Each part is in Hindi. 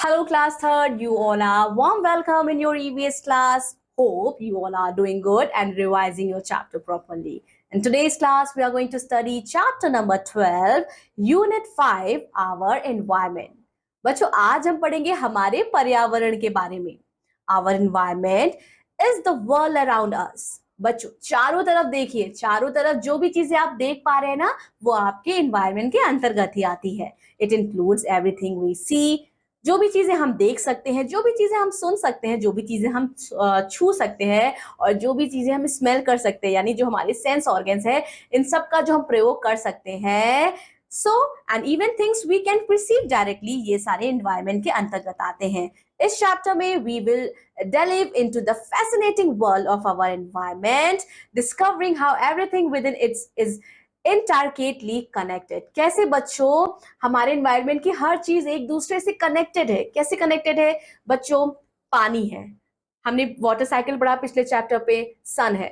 Hello, class third. You all are warm welcome in your EVS class. Hope you all are doing good and revising your chapter properly. In today's class, we are going to study chapter number 12, Unit 5, Our Environment. बच्चों आज हम पढ़ेंगे हमारे पर्यावरण के बारे में. Our environment is the world around us. बच्चों चारों तरफ देखिए, चारों तरफ जो भी चीजें आप देख पा रहे हैं ना, वो आपके environment के अंतर्गत ही आती है. It includes everything we see. जो भी चीजें हम देख सकते हैं, जो भी चीजें हम सुन सकते हैं, जो भी चीजें हम छू सकते हैं और जो भी चीजें हम स्मेल कर सकते हैं, यानी जो हमारे सेंस ऑर्गन्स है, इन सब का जो हम प्रयोग कर सकते हैं. So and even things we can perceive directly, ये सारे एनवायरनमेंट के अंतर्गत आते हैं. इस चैप्टर में we will delve into the fascinating world of our environment, discovering how everything within it is intricately connected. कैसे बच्चों हमारे एनवायरनमेंट की हर चीज एक दूसरे से कनेक्टेड है. कैसे कनेक्टेड है बच्चों? पानी है, हमने वाटर साइकिल पढ़ा पिछले चैप्टर पे. सन है,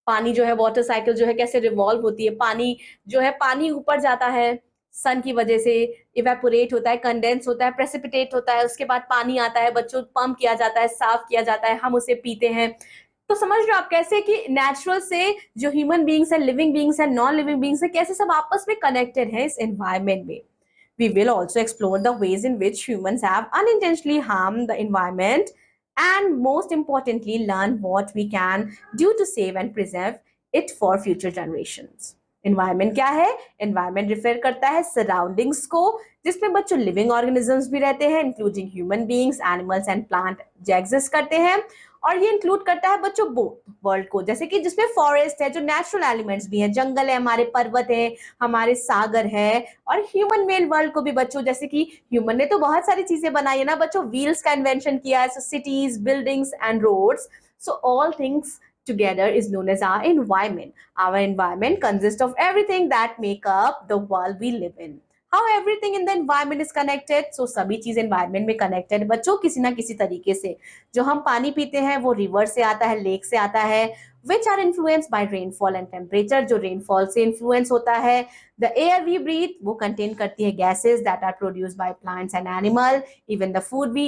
पानी जो है, वाटर साइकिल जो है कैसे रिवॉल्व होती है. पानी जो है, पानी ऊपर जाता है सन की वजह से, इवेपोरेट होता है, कंडेंस होता है, प्रेसिपिटेट होता है, उसके बाद पानी आता है बच्चों, पंप किया जाता है, साफ किया जाता है, हम उसे पीते हैं. तो समझ रहे हो आप कैसे कि नेचुरल से जो ह्यूमन बींग्स है, लिविंग बींग्स है, नॉन लिविंग बींग्स है, कैसे सब आपस में कनेक्टेड है इस एनवायरनमेंट में. We will also explore the ways in which humans have unintentionally harmed the environment and most importantly learn what we can do to save and preserve it for future generations. Environment क्या है? एनवायरनमेंट रिफर करता है सराउंडिंग्स को, जिसमें बच्चों लिविंग ऑर्गेनिजम्स भी रहते हैं, including human beings, animals and plant जो एग्जिस्ट करते हैं. और ये इंक्लूड करता है बच्चों बोथ वर्ल्ड को, जैसे कि जिसमें फॉरेस्ट है, जो नेचुरल एलिमेंट्स भी हैं, जंगल है, हमारे पर्वत है, हमारे सागर है, और ह्यूमन मेड वर्ल्ड को भी बच्चों, जैसे कि ह्यूमन ने तो बहुत सारी चीजें बनाई है ना बच्चों. व्हील्स का इन्वेंशन किया है, cities, buildings and roads. So all things together is known as our environment. Our environment consists of everything that make up the world we live in. How everything in the environment is connected? So सभी चीज environment में connected है बच्चों किसी ना किसी तरीके से. जो हम पानी पीते हैं वो river से आता है, lake से आता है, which are influenced by rainfall and temperature, जो rainfall से influence होता है. The air we breathe वो contain करती है gases that are produced by plants and animal. Even the food we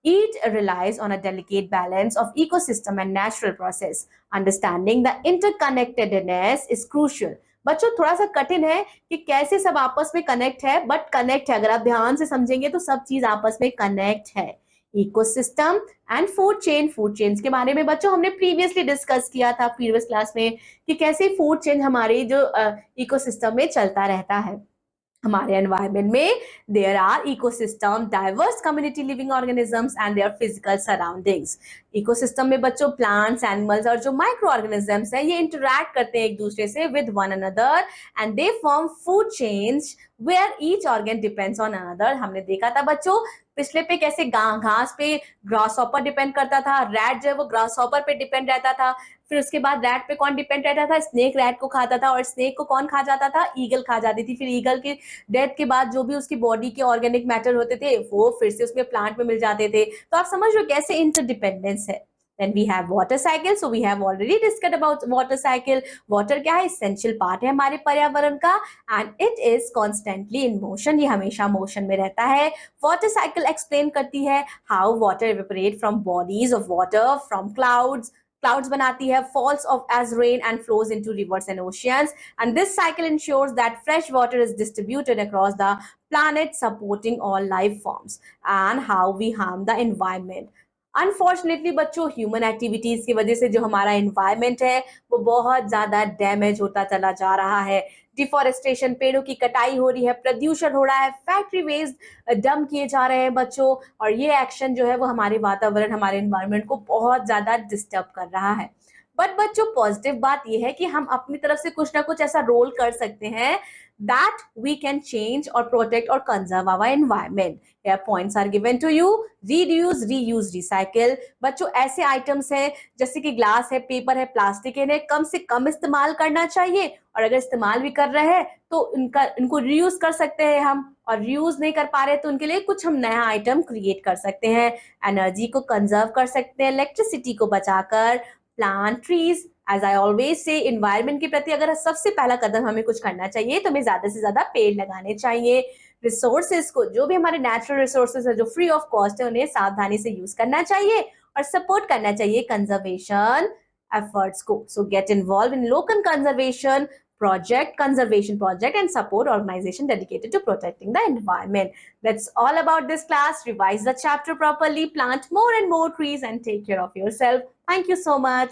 eat relies on a delicate balance of ecosystem and natural process. Understanding the interconnectedness is crucial. बच्चों थोड़ा सा कठिन है कि कैसे सब आपस में कनेक्ट है, बट कनेक्ट है. अगर आप ध्यान से समझेंगे तो सब चीज आपस में कनेक्ट है. Ecosystem and food chain. Food chain के बारे में बच्चों हमने प्रीवियसली डिस्कस किया था प्रीवियस क्लास में कि कैसे फूड चेन हमारे जो इकोसिस्टम में चलता रहता है. हमारे एनवायरनमेंट में there are ecosystem, diverse community living organisms and their physical surroundings. Ecosystem में बच्चों प्लांट्स, एनिमल्स और जो माइक्रो ऑर्गेनिजम्स हैं ये इंटरैक्ट करते हैं एक दूसरे से with one another and they form food chains where each organ depends on another. हमने देखा था बच्चों पिछले पे कैसे घास पे ग्रास हॉपर डिपेंड करता था, रैट जो है वो ग्रास हॉपर पे डिपेंड रहता था. फिर उसके बाद रैट पे कौन डिपेंड रहता था? स्नेक रैट को खाता था, और स्नेक को कौन खा जाता था? ईगल खा जाती थी. फिर ईगल के डेथ के बाद जो भी उसकी बॉडी के ऑर्गेनिक मैटर होते थे वो फिर से उसमें प्लांट में मिल जाते थे. तो आप समझ लो कैसे इंटरडिपेंडेंस है. Then we have water cycle. So we have already discussed about water cycle. Water क्या है? Essential part है हमारे पर्यावरण का and it is constantly in motion. ये हमेशा motion में रहता है. Water cycle explain करती है how water evaporate from bodies of water from clouds बनाती है, falls off as rain and flows into rivers and oceans. And this cycle ensures that fresh water is distributed across the planet, supporting all life forms. And how we harm the environment. Unfortunately बच्चों ह्यूमन एक्टिविटीज की वजह से जो हमारा एनवायरनमेंट है वो बहुत ज्यादा डैमेज होता चला जा रहा है. डिफॉरेस्टेशन, पेड़ों की कटाई हो रही है, प्रदूषण हो रहा है, फैक्ट्री वेस्ट डंप किए जा रहे हैं बच्चों, और ये एक्शन जो है वो हमारे वातावरण, हमारे एनवायरनमेंट को बहुत ज्यादा डिस्टर्ब कर रहा है. बट बच्चों पॉजिटिव बात यह है कि हम अपनी तरफ से कुछ ना कुछ ऐसा रोल कर सकते हैं that we can change or protect or conserve our environment. Here points are given to you. Reduce, reuse, recycle. बच्चों ऐसे आइटम्स हैं जैसे कि ग्लास है, पेपर है, प्लास्टिक है, इन्हें कम से कम इस्तेमाल करना चाहिए, और अगर इस्तेमाल भी कर रहे हैं तो इनको रीयूज कर सकते हैं हम, और रीयूज नहीं कर पा रहे तो उनके लिए कुछ हम नया आइटम क्रिएट कर सकते हैं. एनर्जी को कंजर्व कर सकते हैं, इलेक्ट्रिसिटी को बचाकर. Plant trees, as I always से एनवायरनमेंट के प्रति अगर सबसे पहला कदम हमें कुछ करना चाहिए तो हमें ज्यादा से ज्यादा पेड़ लगाने चाहिए. रिसोर्सेज को, जो भी हमारे नेचुरल रिसोर्सेज है जो फ्री ऑफ कॉस्ट है, उन्हें सावधानी से यूज करना चाहिए और सपोर्ट करना चाहिए कंजर्वेशन efforts को. So get involved in local conservation project and support organization dedicated to protecting the environment. That's all about this class. Revise the chapter properly, plant more and more trees and take care of yourself. Thank you so much.